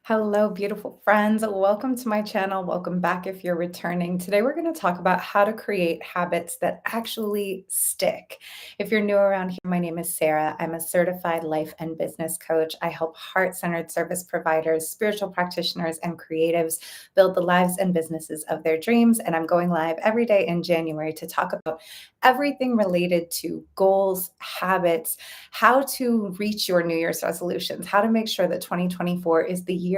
Hello, beautiful friends. Welcome to my channel. Welcome back if you're returning. Today, we're going to talk about how to create habits that actually stick. If you're new around here, my name is Sarah. I'm a certified life and business coach. I help heart centered service providers, spiritual practitioners, and creatives build the lives and businesses of their dreams. And I'm going live every day in January to talk about everything related to goals, habits, how to reach your New Year's resolutions, how to make sure that 2024 is the year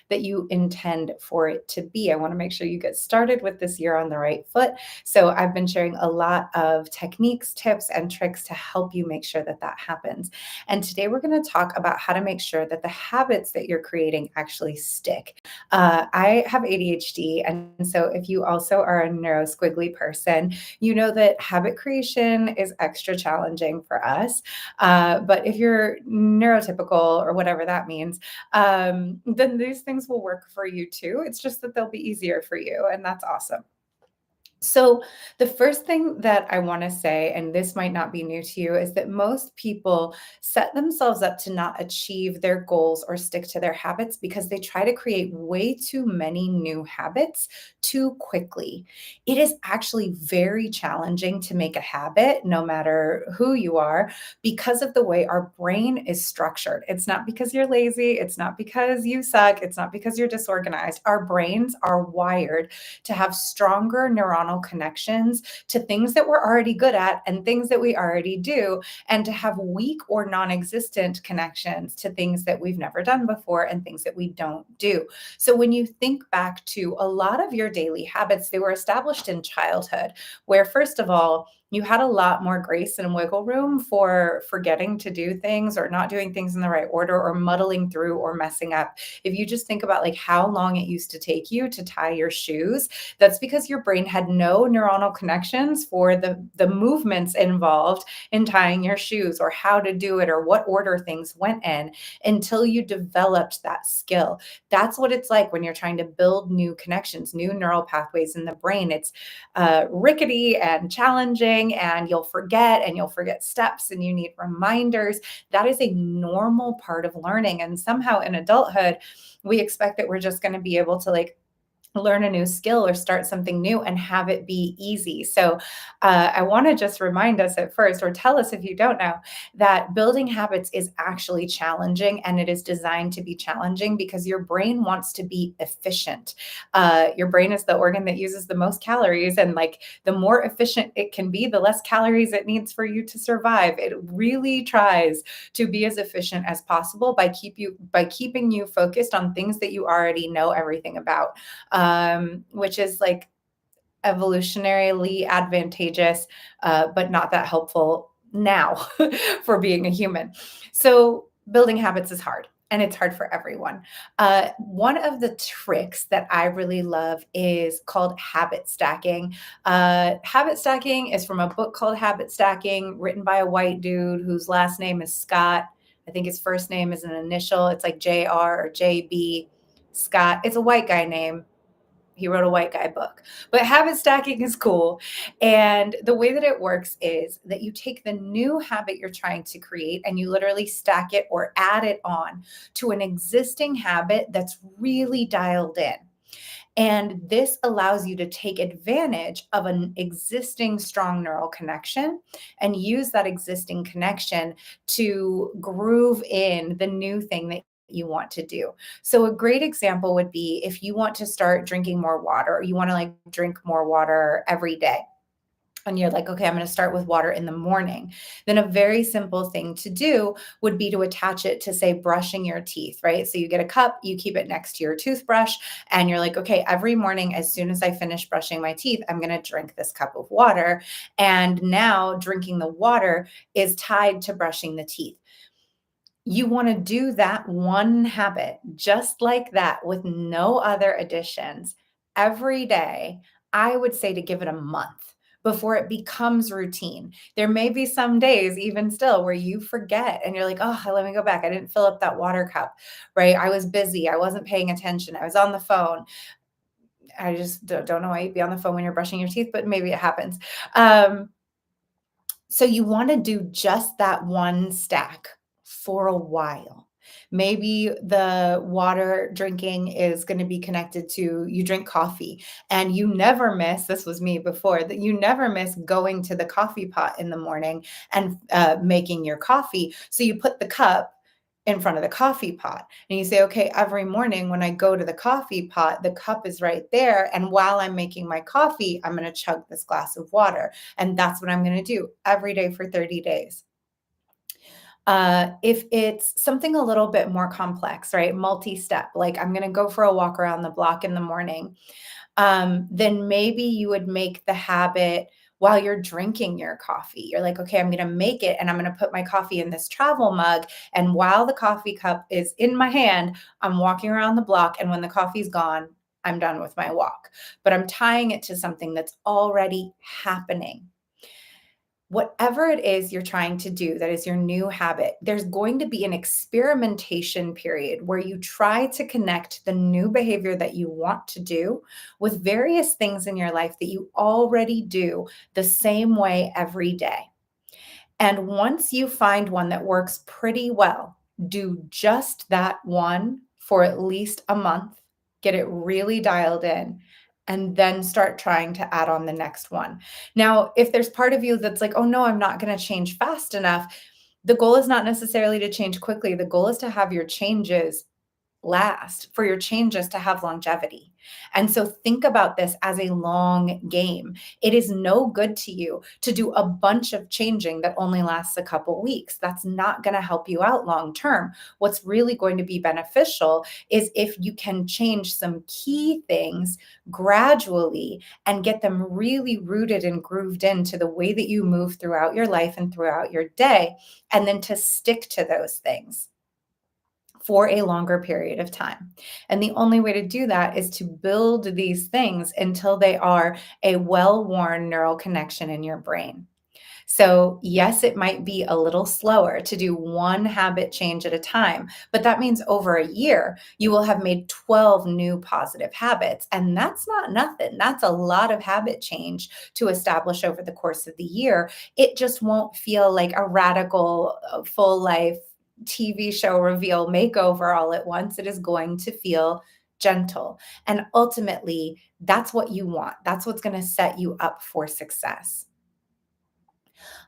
that you intend for it to be. I want to make sure you get started with this year on the right foot. So I've been sharing a lot of techniques, tips, and tricks to help you make sure that that happens. And today we're going to talk about how to make sure that the habits that you're creating actually stick. I have ADHD, and so if you also are a neurosquiggly person, you know that habit creation is extra challenging for us. But if you're neurotypical or whatever that means, then these things will work for you too. It's just that they'll be easier for you, and that's awesome. So, the first thing that I want to say, and this might not be new to you, is that most people set themselves up to not achieve their goals or stick to their habits because they try to create way too many new habits too quickly. It is actually very challenging to make a habit, no matter who you are, because of the way our brain is structured. It's not because you're lazy, it's not because you suck, it's not because you're disorganized. Our brains are wired to have stronger neuronal connections to things that we're already good at and things that we already do, and to have weak or non existent connections to things that we've never done before and things that we don't do. So, when you think back to a lot of your daily habits, they were established in childhood, where, first of all, you had a lot more grace and wiggle room for forgetting to do things or not doing things in the right order or muddling through or messing up. If you just think about like how long it used to take you to tie your shoes, that's because your brain had no neuronal connections for the movements involved in tying your shoes or how to do it or what order things went in until you developed that skill. That's what it's like when you're trying to build new connections, new neural pathways in the brain. It's rickety and challenging, and you'll forget steps and you need reminders. That is a normal part of learning. And somehow in adulthood, we expect that we're just going to be able to like learn a new skill or start something new and have it be easy. So, I want to just remind us at first, or tell us if you don't know, that building habits is actually challenging, and it is designed to be challenging because your brain wants to be efficient. Your brain is the organ that uses the most calories, and like the more efficient it can be, the less calories it needs for you to survive. It really tries to be as efficient as possible by keeping you focused on things that you already know everything about, which is like evolutionarily advantageous, but not that helpful now for being a human. So, building habits is hard. And it's hard for everyone. One of the tricks that I really love is called habit stacking. Habit stacking is from a book called Habit Stacking, written by a white dude whose last name is Scott. I think his first name is an initial. It's like JR or JB Scott. It's a white guy name. He wrote a white guy book. But habit stacking is cool. And the way that it works is that you take the new habit you're trying to create and you literally stack it or add it on to an existing habit that's really dialed in. And this allows you to take advantage of an existing strong neural connection and use that existing connection to groove in the new thing that you want to do. So a great example would be if you want to start drinking more water, or you want to like drink more water every day, and you're like, okay, I'm going to start with water in the morning, then a very simple thing to do would be to attach it to, say, brushing your teeth, right? So you get a cup, you keep it next to your toothbrush, and you're like, okay, every morning, as soon as I finish brushing my teeth, I'm going to drink this cup of water. And now drinking the water is tied to brushing the teeth. You want to do that one habit just like that with no other additions every day. I would say to give it a month before it becomes routine. There may be some days, even still, where you forget and you're like, oh, let me go back. I didn't fill up that water cup, right? I was busy. I wasn't paying attention. I was on the phone. I just don't know why you'd be on the phone when you're brushing your teeth, but maybe it happens. Um, so you want to do just that one stack for a while. Maybe the water drinking is going to be connected to you drink coffee and you never miss, this was me before, that you never miss going to the coffee pot in the morning and making your coffee. So you put the cup in front of the coffee pot and you say, okay, every morning when I go to the coffee pot, the cup is right there. And while I'm making my coffee, I'm going to chug this glass of water. And that's what I'm going to do every day for 30 days. If it's something a little bit more complex, right? Multi-step, like I'm going to go for a walk around the block in the morning, then maybe you would make the habit while you're drinking your coffee. You're like, okay, I'm going to make it and I'm going to put my coffee in this travel mug. And while the coffee cup is in my hand, I'm walking around the block. And when the coffee's gone, I'm done with my walk. But I'm tying it to something that's already happening. Whatever it is you're trying to do that is your new habit, there's going to be an experimentation period where you try to connect the new behavior that you want to do with various things in your life that you already do the same way every day. And once you find one that works pretty well, do just that one for at least a month, get it really dialed in, and then start trying to add on the next one. Now, if there's part of you that's like, oh no, I'm not going to change fast enough, the goal is not necessarily to change quickly. The goal is to have your changes last, for your changes to have longevity. And so think about this as a long game. It is no good to you to do a bunch of changing that only lasts a couple weeks. That's not going to help you out long term. What's really going to be beneficial is if you can change some key things gradually and get them really rooted and grooved into the way that you move throughout your life and throughout your day, and then to stick to those things for a longer period of time. And the only way to do that is to build these things until they are a well worn neural connection in your brain. So, yes, it might be a little slower to do one habit change at a time, but that means over a year, you will have made 12 new positive habits. And that's not nothing. That's a lot of habit change to establish over the course of the year. It just won't feel like a radical, full life TV show reveal makeover all at once. It is going to feel gentle. And ultimately, that's what you want. That's what's going to set you up for success.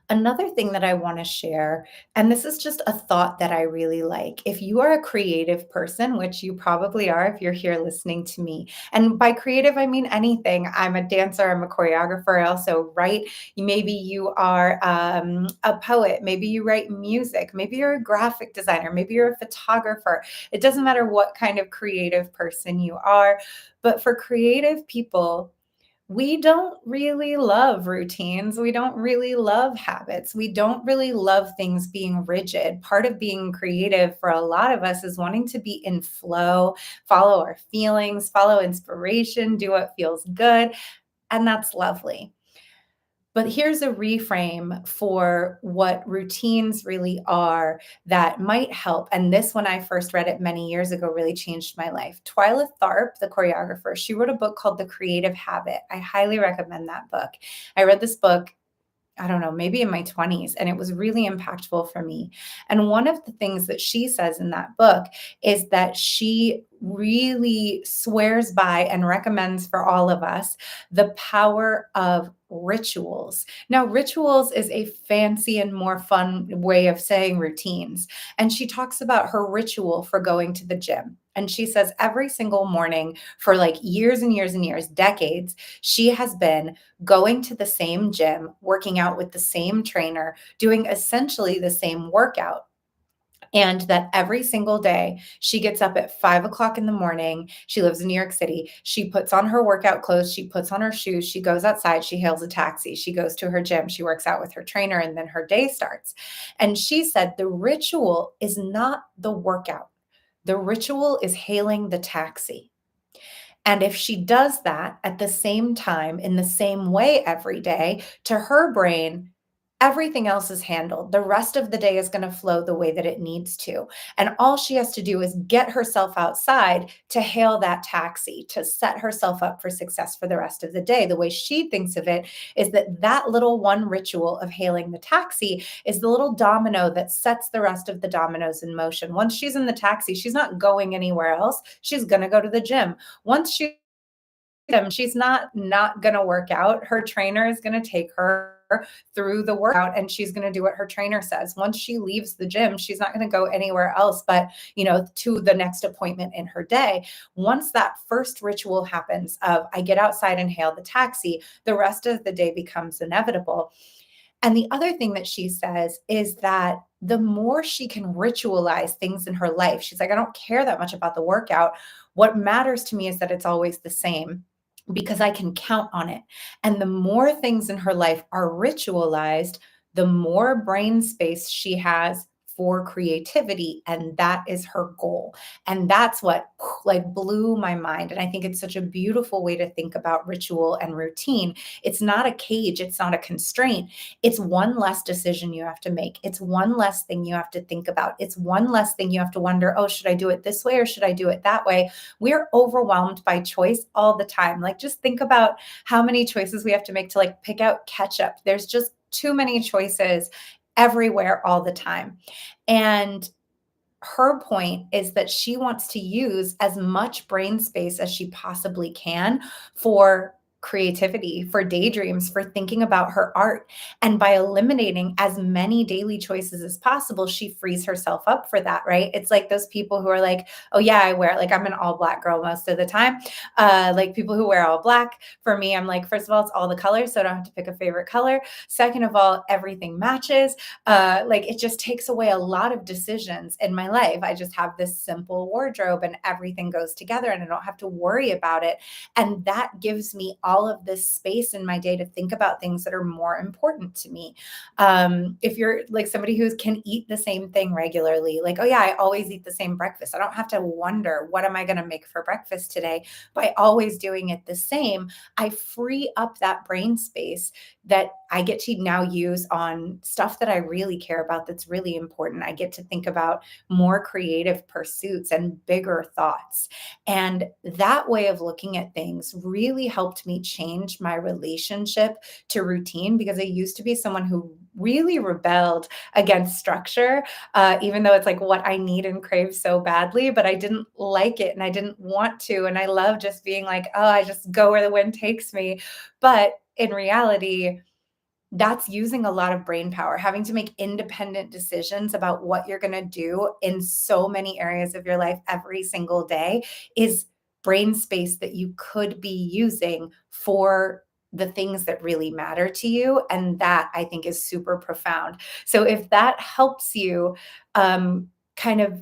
Another thing that I want to share, and this is just a thought that I really like. If you are a creative person, which you probably are if you're here listening to me, and by creative, I mean anything. I'm a dancer, I'm a choreographer, I also write. Maybe you are a poet, maybe you write music, maybe you're a graphic designer, maybe you're a photographer. It doesn't matter what kind of creative person you are, but for creative people, we don't really love routines. We don't really love habits. We don't really love things being rigid. Part of being creative for a lot of us is wanting to be in flow, follow our feelings, follow inspiration, do what feels good. And that's lovely. But here's a reframe for what routines really are that might help. And this, when I first read it many years ago, really changed my life. Twyla Tharp, the choreographer, she wrote a book called The Creative Habit. I highly recommend that book. I read this book, I don't know, maybe in my 20s, and it was really impactful for me. And one of the things that she says in that book is that she really swears by and recommends for all of us the power of rituals. Now, rituals is a fancy and more fun way of saying routines. And she talks about her ritual for going to the gym. And she says every single morning for like years and years and years, decades, she has been going to the same gym, working out with the same trainer, doing essentially the same workout. And that every single day she gets up at 5 o'clock in the morning. She lives in New York City. She puts on her workout clothes. She puts on her shoes. She goes outside. She hails a taxi. She goes to her gym. She works out with her trainer, and then her day starts. And she said the ritual is not the workout. The ritual is hailing the taxi. And if she does that at the same time, in the same way every day, to her brain, everything else is handled. The rest of the day is going to flow the way that it needs to. And all she has to do is get herself outside to hail that taxi, to set herself up for success for the rest of the day. The way she thinks of it is that that little one ritual of hailing the taxi is the little domino that sets the rest of the dominoes in motion. Once she's in the taxi, she's not going anywhere else. She's going to go to the gym. Once she's not going to work out. Her trainer is going to take her through the workout and she's going to do what her trainer says. Once she leaves the gym, she's not going to go anywhere else but, to the next appointment in her day. Once that first ritual happens of I get outside and hail the taxi, the rest of the day becomes inevitable. And the other thing that she says is that the more she can ritualize things in her life, she's like, I don't care that much about the workout. What matters to me is that it's always the same because I can count on it. And the more things in her life are ritualized, the more brain space she has for creativity. And that is her goal. And that's what like blew my mind. And I think it's such a beautiful way to think about ritual and routine. It's not a cage, it's not a constraint. It's one less decision you have to make. It's one less thing you have to think about. It's one less thing you have to wonder, oh, should I do it this way or should I do it that way? We're overwhelmed by choice all the time. Like just think about how many choices we have to make to like pick out ketchup. There's just too many choices everywhere all the time. And her point is that she wants to use as much brain space as she possibly can for creativity, for daydreams, for thinking about her art. And by eliminating as many daily choices as possible, she frees herself up for that, right? It's like those people who are like, oh, yeah, I wear, like, I'm an all black girl most of the time. Like people who wear all black. For me, I'm like, first of all, it's all the colors, so I don't have to pick a favorite color. Second of all, everything matches. Like it just takes away a lot of decisions in my life. I just have this simple wardrobe and everything goes together and I don't have to worry about it. And that gives me all of this space in my day to think about things that are more important to me. If you're like somebody who can eat the same thing regularly, like, oh yeah, I always eat the same breakfast. I don't have to wonder, what am I going to make for breakfast today? By always doing it the same, I free up that brain space that I get to now use on stuff that I really care about that's really important. I get to think about more creative pursuits and bigger thoughts. And that way of looking at things really helped me change my relationship to routine because I used to be someone who really rebelled against structure, even though it's like what I need and crave so badly, but I didn't like it and I didn't want to. And I love just being like, oh, I just go where the wind takes me. But in reality, that's using a lot of brain power. Having to make independent decisions about what you're going to do in so many areas of your life every single day is brain space that you could be using for the things that really matter to you. And that I think is super profound. So if that helps you kind of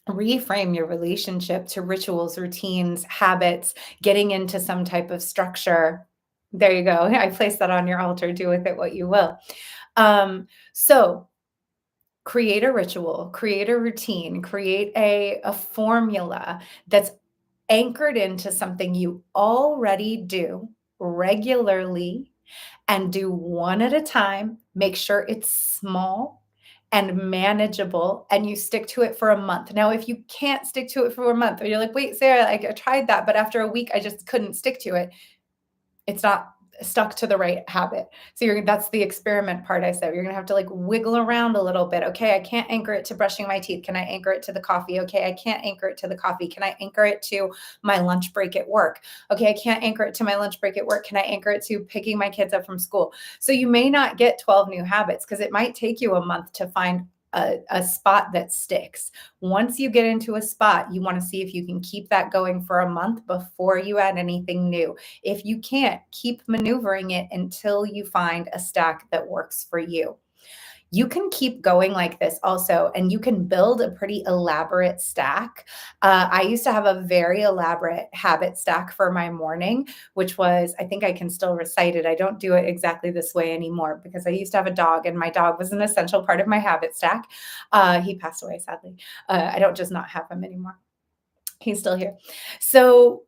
reframe your relationship to rituals, routines, habits, getting into some type of structure. There you go. I place that on your altar. Do with it what you will. So create a ritual, create a routine, create a formula that's anchored into something you already do regularly and do one at a time. Make sure it's small and manageable and you stick to it for a month. Now, if you can't stick to it for a month or you're like, wait, Sarah, I tried that, but after a week, I just couldn't stick to it. It's not stuck to the right habit. So that's the experiment part I said. You're going to have to like wiggle around a little bit. Okay, I can't anchor it to brushing my teeth. Can I anchor it to the coffee? Okay, I can't anchor it to the coffee. Can I anchor it to my lunch break at work? Okay, I can't anchor it to my lunch break at work. Can I anchor it to picking my kids up from school? So you may not get 12 new habits because it might take you a month to find a spot that sticks. Once you get into a spot, you want to see if you can keep that going for a month before you add anything new. If you can't, keep maneuvering it until you find a stack that works for you. You can keep going like this also, and you can build a pretty elaborate stack. I used to have a very elaborate habit stack for my morning, which was, I think I can still recite it. I don't do it exactly this way anymore because I used to have a dog and my dog was an essential part of my habit stack. He passed away, sadly. I don't just not have him anymore. He's still here. So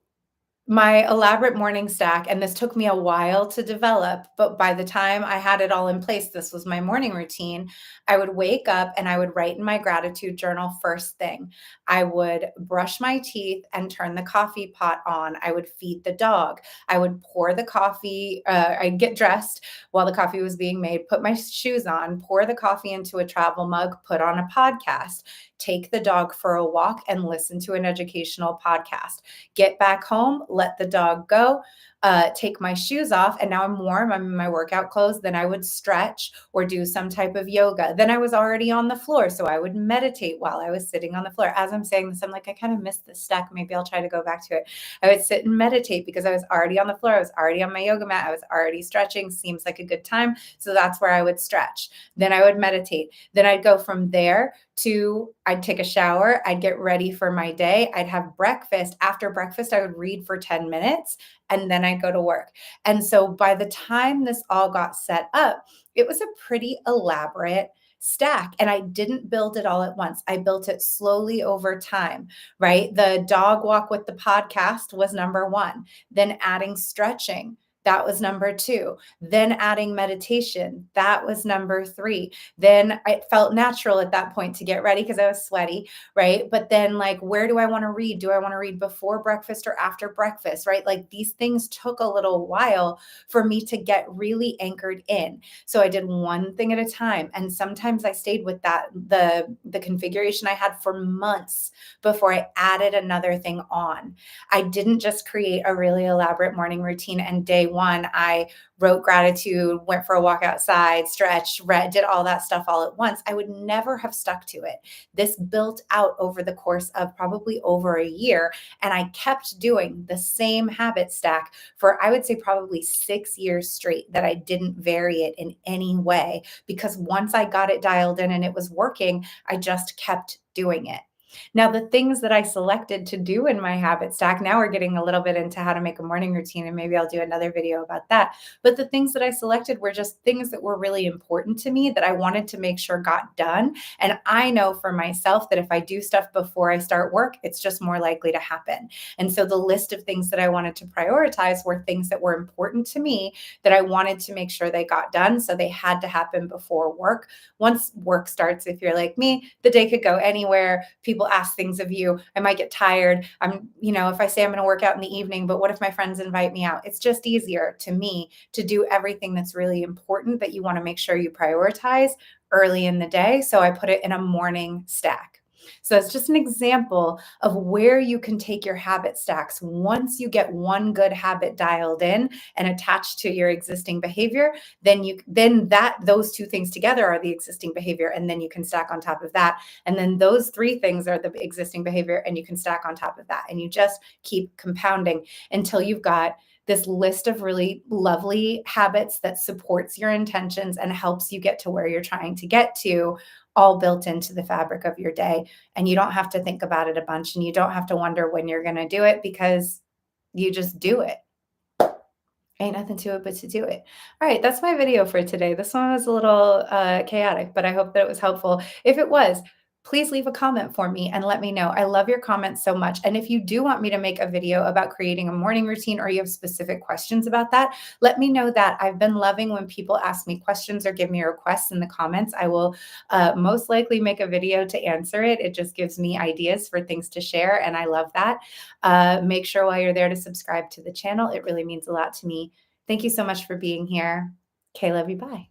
My elaborate morning stack, and this took me a while to develop, but by the time I had it all in place, this was my morning routine. I would wake up and I would write in my gratitude journal first thing. I would brush my teeth and turn the coffee pot on. I would feed the dog. I would pour the coffee, I'd get dressed while the coffee was being made, put my shoes on, pour the coffee into a travel mug, put on a podcast, take the dog for a walk, and listen to an educational podcast, get back home, let the dog go, take my shoes off, and now I'm warm. I'm in my workout clothes. Then I would stretch or do some type of yoga. Then I was already on the floor, so I would meditate while I was sitting on the floor. As I'm saying this, I'm like, I kind of missed this stack. Maybe I'll try to go back to it. I would sit and meditate because I was already on the floor. I was already on my yoga mat. I was already stretching. Seems like a good time. So that's where I would stretch. Then I would meditate. Then I'd go from there to I'd take a shower, I'd get ready for my day, I'd have breakfast. After breakfast, I would read for 10 minutes and then I'd go to work. And so by the time this all got set up, it was a pretty elaborate stack and I didn't build it all at once. I built it slowly over time, right? The dog walk with the podcast was number 1. Then adding stretching, that was number 2. Then adding meditation, that was number 3. Then it felt natural at that point to get ready because I was sweaty, right? But then, like, where do I want to read? Do I want to read before breakfast or after breakfast, right? Like, these things took a little while for me to get really anchored in. So I did one thing at a time. And sometimes I stayed with the configuration I had for months before I added another thing on. I didn't just create a really elaborate morning routine and day one, I wrote gratitude, went for a walk outside, stretched, read, did all that stuff all at once. I would never have stuck to it. This built out over the course of probably over a year. And I kept doing the same habit stack for, I would say, probably 6 years straight that I didn't vary it in any way. Because once I got it dialed in and it was working, I just kept doing it. Now, the things that I selected to do in my habit stack, now we're getting a little bit into how to make a morning routine, and maybe I'll do another video about that. But the things that I selected were just things that were really important to me that I wanted to make sure got done. And I know for myself that if I do stuff before I start work, it's just more likely to happen. And so the list of things that I wanted to prioritize were things that were important to me that I wanted to make sure they got done. So they had to happen before work. Once work starts, if you're like me, the day could go anywhere. People ask things of you. I might get tired. If I say I'm going to work out in the evening, but what if my friends invite me out? It's just easier to me to do everything that's really important that you want to make sure you prioritize early in the day. So I put it in a morning stack. So it's just an example of where you can take your habit stacks. Once you get one good habit dialed in and attached to your existing behavior, then those two things together are the existing behavior, and then you can stack on top of that. And then those three things are the existing behavior, and you can stack on top of that. And you just keep compounding until you've got this list of really lovely habits that supports your intentions and helps you get to where you're trying to get to, all built into the fabric of your day. And you don't have to think about it a bunch, and you don't have to wonder when you're going to do it because you just do it. Ain't nothing to it but to do it. All right, that's my video for today. This one was a little chaotic, but I hope that it was helpful. If it was, please leave a comment for me and let me know. I love your comments so much. And if you do want me to make a video about creating a morning routine, or you have specific questions about that, let me know that. I've been loving when people ask me questions or give me requests in the comments. I will most likely make a video to answer it. It just gives me ideas for things to share, and I love that. Make sure while you're there to subscribe to the channel. It really means a lot to me. Thank you so much for being here. Okay, love you. Bye.